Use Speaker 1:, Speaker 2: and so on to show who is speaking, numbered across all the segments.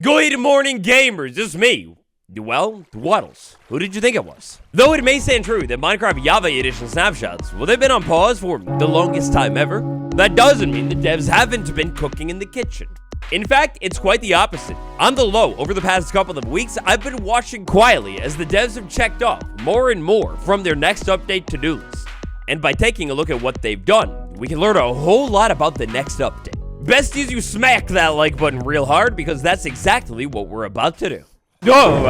Speaker 1: Good morning, gamers. It's me. Well, Waddles. Who did you think it was? Though it may stand true that Minecraft Java Edition snapshots, well, they've been on pause for the longest time ever, that doesn't mean the devs haven't been cooking in the kitchen. In fact, it's quite the opposite. On the low, over the past couple of weeks, I've been watching quietly as the devs have checked off more and more from their next update to-do list. And by taking a look at what they've done, we can learn a whole lot about the next update. Besties, you smack that like button real hard because that's exactly what we're about to do. Oh,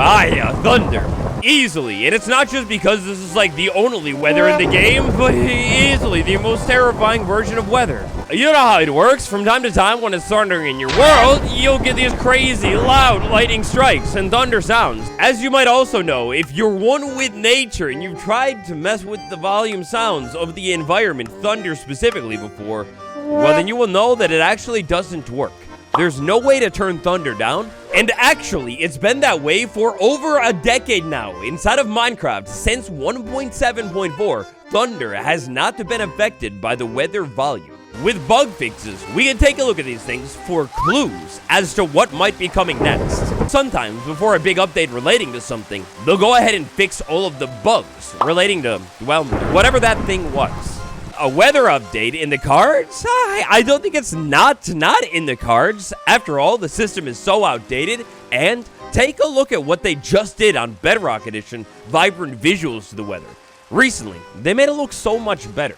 Speaker 1: thunder. Easily, and it's not just because this is like the only weather in the game, but easily the most terrifying version of weather. You know how it works. From time to time when it's thundering in your world, you'll get these crazy, loud lightning strikes and thunder sounds. As you might also know, if you're one with nature and you've tried to mess with the volume sounds of the environment, thunder specifically before, well then you will know that it actually doesn't work. There's no way to turn thunder down, and actually, it's been that way for over a decade now. Inside of Minecraft, since 1.7.4, thunder has not been affected by the weather volume. With bug fixes, we can take a look at these things for clues as to what might be coming next. Sometimes, before a big update relating to something, they'll go ahead and fix all of the bugs relating to, well, whatever that thing was. A weather update in the cards? I don't think it's not in the cards. After all, the system is so outdated. And take a look at what they just did on Bedrock Edition, vibrant visuals to the weather. Recently, they made it look so much better.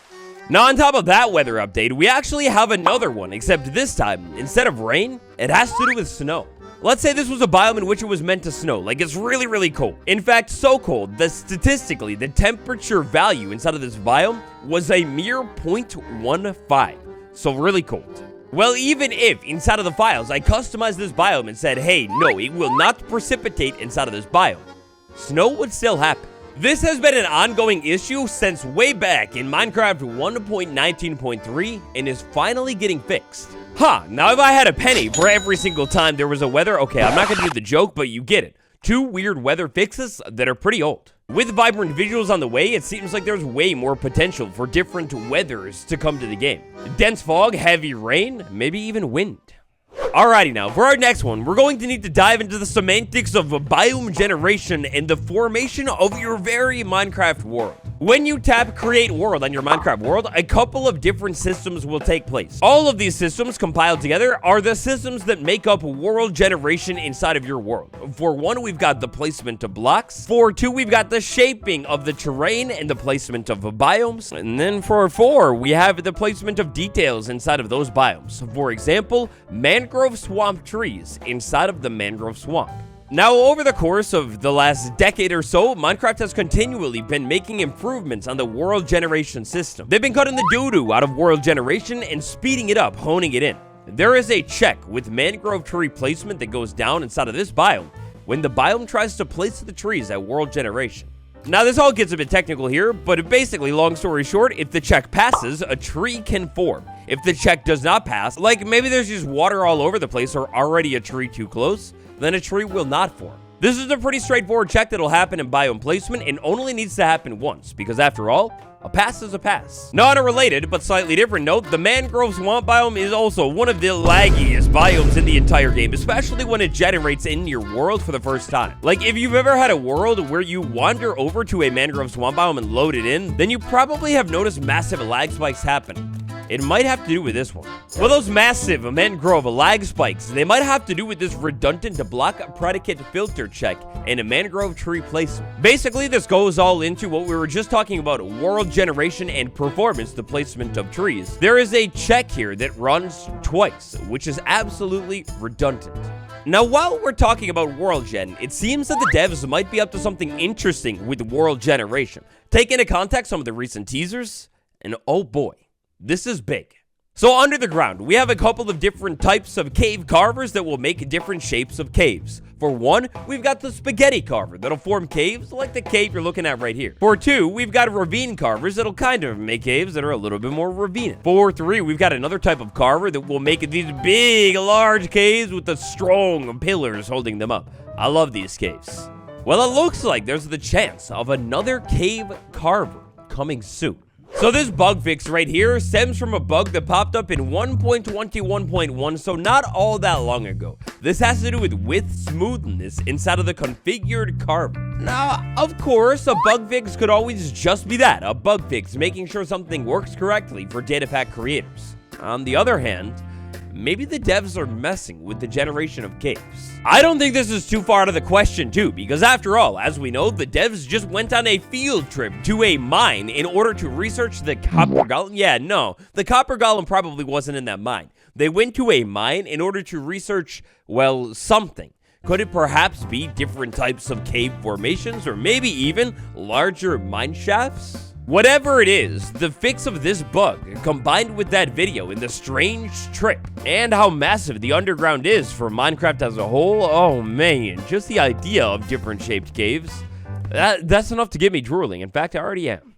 Speaker 1: Now, on top of that weather update, we actually have another one, except this time, instead of rain, it has to do with snow. Let's say this was a biome in which it was meant to snow, like it's really, really cold. In fact, so cold that statistically, the temperature value inside of this biome was a mere 0.15, so really cold. Well, even if inside of the files, I customized this biome and said, hey, no, it will not precipitate inside of this biome, snow would still happen. This has been an ongoing issue since way back in Minecraft 1.19.3 and is finally getting fixed. Now if I had a penny for every single time there was a weather, okay, I'm not gonna do the joke, but you get it. Two weird weather fixes that are pretty old. With vibrant visuals on the way, it seems like there's way more potential for different weathers to come to the game. Dense fog, heavy rain, maybe even wind. Alrighty now, for our next one, we're going to need to dive into the semantics of a biome generation and the formation of your very Minecraft world. When you tap Create World on your Minecraft world, a couple of different systems will take place. All of these systems compiled together are the systems that make up world generation inside of your world. For one, we've got the placement of blocks. For two, we've got the shaping of the terrain and the placement of biomes. And then for four, we have the placement of details inside of those biomes. For example, mangrove swamp trees inside of the mangrove swamp. Now, over the course of the last decade or so, Minecraft has continually been making improvements on the world generation system. They've been cutting the doo-doo out of world generation and speeding it up, honing it in. There is a check with mangrove tree placement that goes down inside of this biome when the biome tries to place the trees at world generation. Now, this all gets a bit technical here, but basically, long story short, if the check passes, a tree can form. If the check does not pass, like maybe there's just water all over the place or already a tree too close, then a tree will not form. This is a pretty straightforward check that'll happen in biome placement and only needs to happen once, because after all, a pass is a pass. Now, on a related but slightly different note, the mangrove swamp biome is also one of the laggiest biomes in the entire game, especially when it generates in your world for the first time. Like, if you've ever had a world where you wander over to a mangrove swamp biome and load it in, then you probably have noticed massive lag spikes happen. It might have to do with this one. Well, those massive mangrove lag spikes, they might have to do with this redundant block predicate filter check and a mangrove tree placement. Basically, this goes all into what we were just talking about, world generation and performance, the placement of trees. There is a check here that runs twice, which is absolutely redundant. Now, while we're talking about world gen, it seems that the devs might be up to something interesting with world generation. Take into context some of the recent teasers, and oh boy, this is big. So under the ground, we have a couple of different types of cave carvers that will make different shapes of caves. For one, we've got the spaghetti carver that'll form caves like the cave you're looking at right here. For two, we've got ravine carvers that'll kind of make caves that are a little bit more ravine. For three, we've got another type of carver that will make these big, large caves with the strong pillars holding them up. I love these caves. Well, it looks like there's the chance of another cave carver coming soon. So this bug fix right here stems from a bug that popped up in 1.21.1, so not all that long ago. This has to do with width smoothness inside of the configured carver. Now, of course, a bug fix could always just be that, a bug fix, making sure something works correctly for data pack creators. On the other hand, maybe the devs are messing with the generation of caves. I don't think this is too far out of the question too, because after all, as we know, the devs just went on a field trip to a mine in order to research the copper golem. Yeah, no, the copper golem probably wasn't in that mine. They went to a mine in order to research, well, something. Could it perhaps be different types of cave formations, or maybe even larger mine shafts? Whatever it is, the fix of this bug, combined with that video in the strange trip, and how massive the underground is for Minecraft as a whole, oh man, just the idea of different shaped caves, that's enough to get me drooling. In fact, I already am.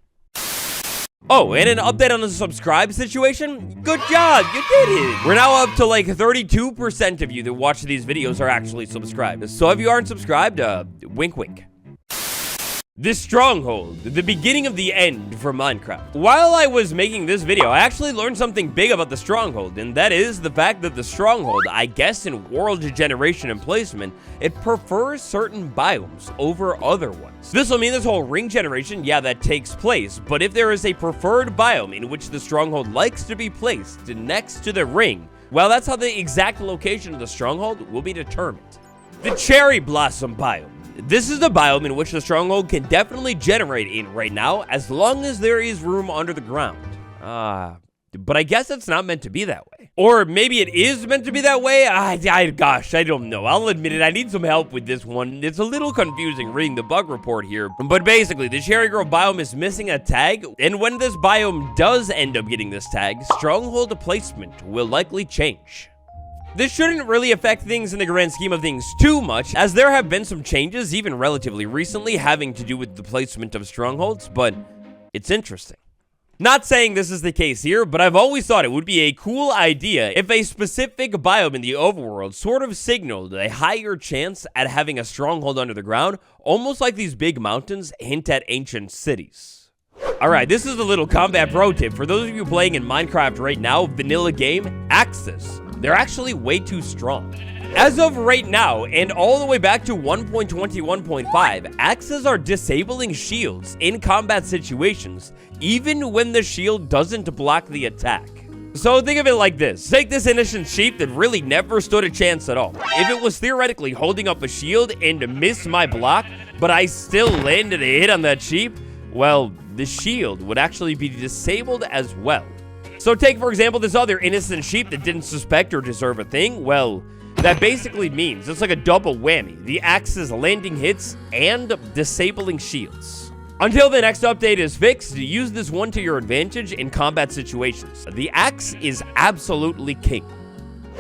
Speaker 1: Oh, and an update on the subscribe situation? Good job, you did it! We're now up to like 32% of you that watch these videos are actually subscribed. So if you aren't subscribed, wink wink. The stronghold, the beginning of the end for Minecraft. While I was making this video, I actually learned something big about the stronghold, and that is the fact that the stronghold, I guess in world generation and placement, it prefers certain biomes over other ones. This will mean this whole ring generation, yeah, that takes place, but if there is a preferred biome in which the stronghold likes to be placed next to the ring, well, that's how the exact location of the stronghold will be determined. The cherry blossom biome. This is the biome in which the stronghold can definitely generate in right now, as long as there is room under the ground. But I guess it's not meant to be that way. Or maybe it is meant to be that way? Gosh, I don't know. I'll admit it, I need some help with this one. It's a little confusing reading the bug report here. But basically, the cherry grove biome is missing a tag, and when this biome does end up getting this tag, stronghold placement will likely change. This shouldn't really affect things in the grand scheme of things too much, as there have been some changes, even relatively recently, having to do with the placement of strongholds, but it's interesting. Not saying this is the case here, but I've always thought it would be a cool idea if a specific biome in the overworld sort of signaled a higher chance at having a stronghold under the ground, almost like these big mountains hint at ancient cities. Alright, this is a little combat pro tip. For those of you playing in Minecraft right now, vanilla game, axes. They're actually way too strong. As of right now, and all the way back to 1.21.5, axes are disabling shields in combat situations, even when the shield doesn't block the attack. So think of it like this. Take this innocent sheep that really never stood a chance at all. If it was theoretically holding up a shield and missed my block, but I still landed a hit on that sheep, well, the shield would actually be disabled as well. So take, for example, this other innocent sheep that didn't suspect or deserve a thing. Well, that basically means it's like a double whammy. The axe's landing hits and disabling shields. Until the next update is fixed, use this one to your advantage in combat situations. The axe is absolutely king.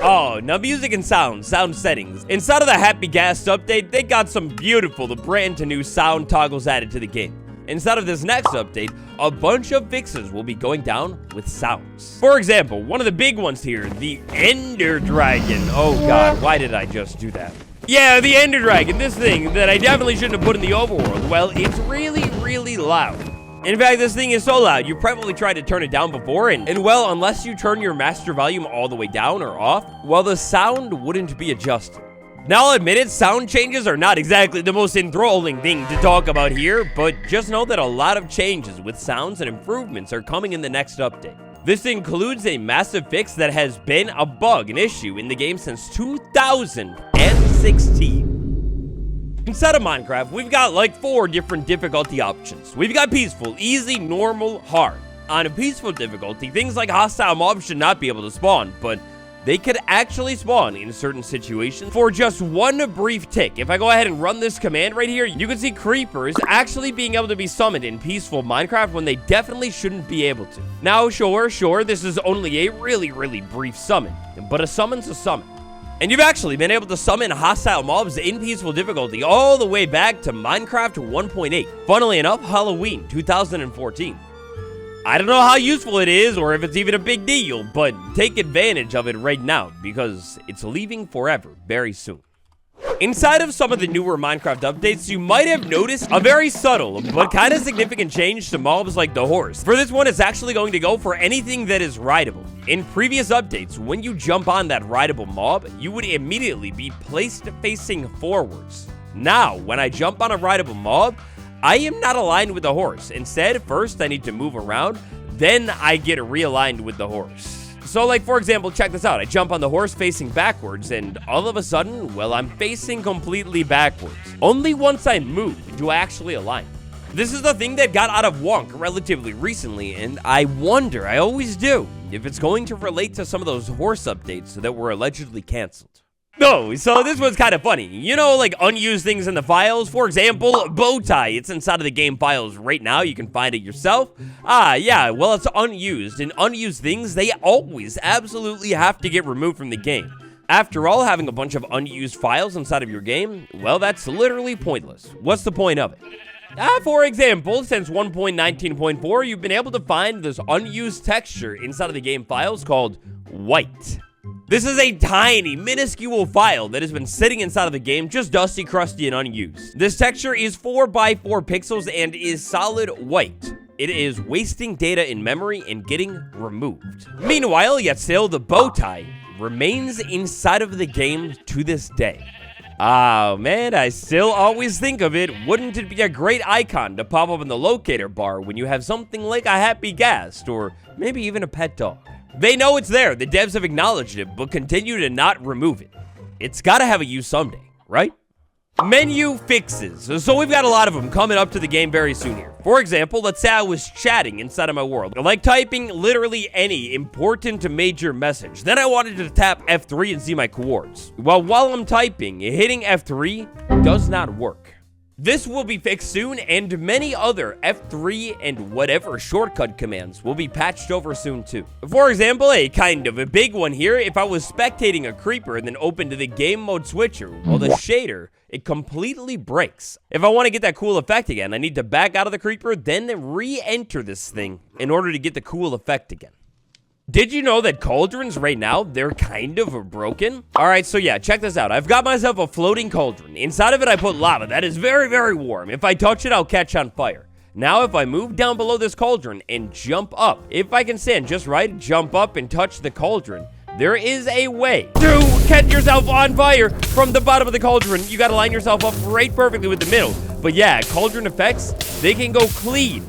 Speaker 1: Oh, now music and sound settings. Inside of the Happy Gas update, they got some beautiful, the brand new sound toggles added to the game. Inside of this next update, a bunch of fixes will be going down with sounds. For example, one of the big ones here, the Ender Dragon. Oh god, why did I just do that? Yeah, the Ender Dragon, this thing that I definitely shouldn't have put in the overworld. Well, it's really, really loud. In fact, this thing is so loud, you probably tried to turn it down before, and well, unless you turn your master volume all the way down or off, well, the sound wouldn't be adjusted. Now, I'll admit it, sound changes are not exactly the most enthralling thing to talk about here, but just know that a lot of changes with sounds and improvements are coming in the next update. This includes a massive fix that has been a bug, an issue in the game since 2016. Inside of Minecraft, we've got like 4 different difficulty options. We've got peaceful, easy, normal, hard. On a peaceful difficulty, things like hostile mobs should not be able to spawn, but they could actually spawn in certain situations for just one brief tick. If I go ahead and run this command right here, you can see creepers actually being able to be summoned in peaceful Minecraft when they definitely shouldn't be able to. Now, sure, this is only a really, really brief summon, but a summon's a summon. And you've actually been able to summon hostile mobs in peaceful difficulty all the way back to Minecraft 1.8. Funnily enough, Halloween 2014. I don't know how useful it is or if it's even a big deal, but take advantage of it right now because it's leaving forever very soon. Inside of some of the newer Minecraft updates, you might have noticed a very subtle but kind of significant change to mobs like the horse. For this one, it's actually going to go for anything that is rideable. In previous updates, when you jump on that rideable mob, you would immediately be placed facing forwards. Now, when I jump on a rideable mob, I am not aligned with the horse. Instead, first I need to move around, then I get realigned with the horse. So, like, for example, check this out. I jump on the horse facing backwards, and all of a sudden, well, I'm facing completely backwards. Only once I move do I actually align. This is the thing that got out of wonk relatively recently, and I wonder, I always do, if it's going to relate to some of those horse updates that were allegedly canceled. No, so this one's kind of funny. You know, like unused things in the files. For example, bow tie. It's inside of the game files right now. You can find it yourself. Yeah, well, it's unused. And unused things, they always absolutely have to get removed from the game. After all, having a bunch of unused files inside of your game, well, that's literally pointless. What's the point of it? For example, since 1.19.4, you've been able to find this unused texture inside of the game files called white. This is a tiny, minuscule file that has been sitting inside of the game, just dusty, crusty, and unused. This texture is 4 by 4 pixels and is solid white. It is wasting data in memory and getting removed. Meanwhile, yet still, the bow tie remains inside of the game to this day. Ah, man, I still always think of it. Wouldn't it be a great icon to pop up in the locator bar when you have something like a happy ghast or maybe even a pet dog? They know it's there, the devs have acknowledged it, but continue to not remove it. It's gotta have a use someday, right? Menu fixes. So we've got a lot of them coming up to the game very soon here. For example, let's say I was chatting inside of my world, like typing literally any important major message. Then I wanted to tap F3 and see my coords. Well, while I'm typing, hitting F3 does not work. This will be fixed soon, and many other F3 and whatever shortcut commands will be patched over soon too. For example, a kind of a big one here, if I was spectating a creeper and then opened the game mode switcher, well, the shader, it completely breaks. If I want to get that cool effect again, I need to back out of the creeper, then re-enter this thing in order to get the cool effect again. Did you know that cauldrons right now, they're kind of broken? All right, so yeah, check this out. I've got myself a floating cauldron. Inside of it, I put lava. That is very, very warm. If I touch it, I'll catch on fire. Now, if I move down below this cauldron and jump up, if I can stand just right, jump up and touch the cauldron, there is a way to catch yourself on fire from the bottom of the cauldron. You gotta line yourself up right perfectly with the middle. But yeah, cauldron effects, they can go clean.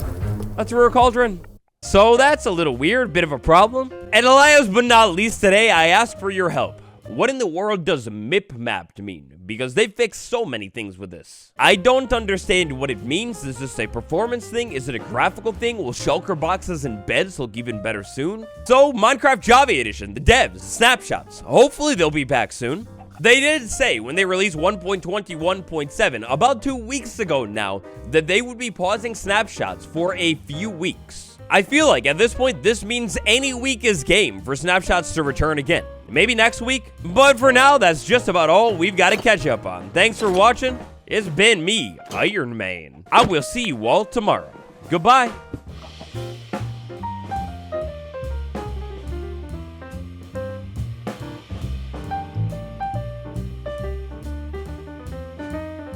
Speaker 1: That's a real cauldron. So that's a little weird, bit of a problem. And last but not least today, I ask for your help. What in the world does mipmapped mean? Because they fixed so many things with this. I don't understand what it means. Is this a performance thing? Is it a graphical thing? Will shulker boxes and beds look even better soon? So, Minecraft Java Edition, the devs, snapshots. Hopefully they'll be back soon. They did say when they released 1.21.7, about 2 weeks ago now, that they would be pausing snapshots for a few weeks. I feel like at this point, this means any week is game for snapshots to return again. Maybe next week, but for now, that's just about all we've got to catch up on. Thanks for watching. It's been me, Iron Man. I will see you all tomorrow. Goodbye.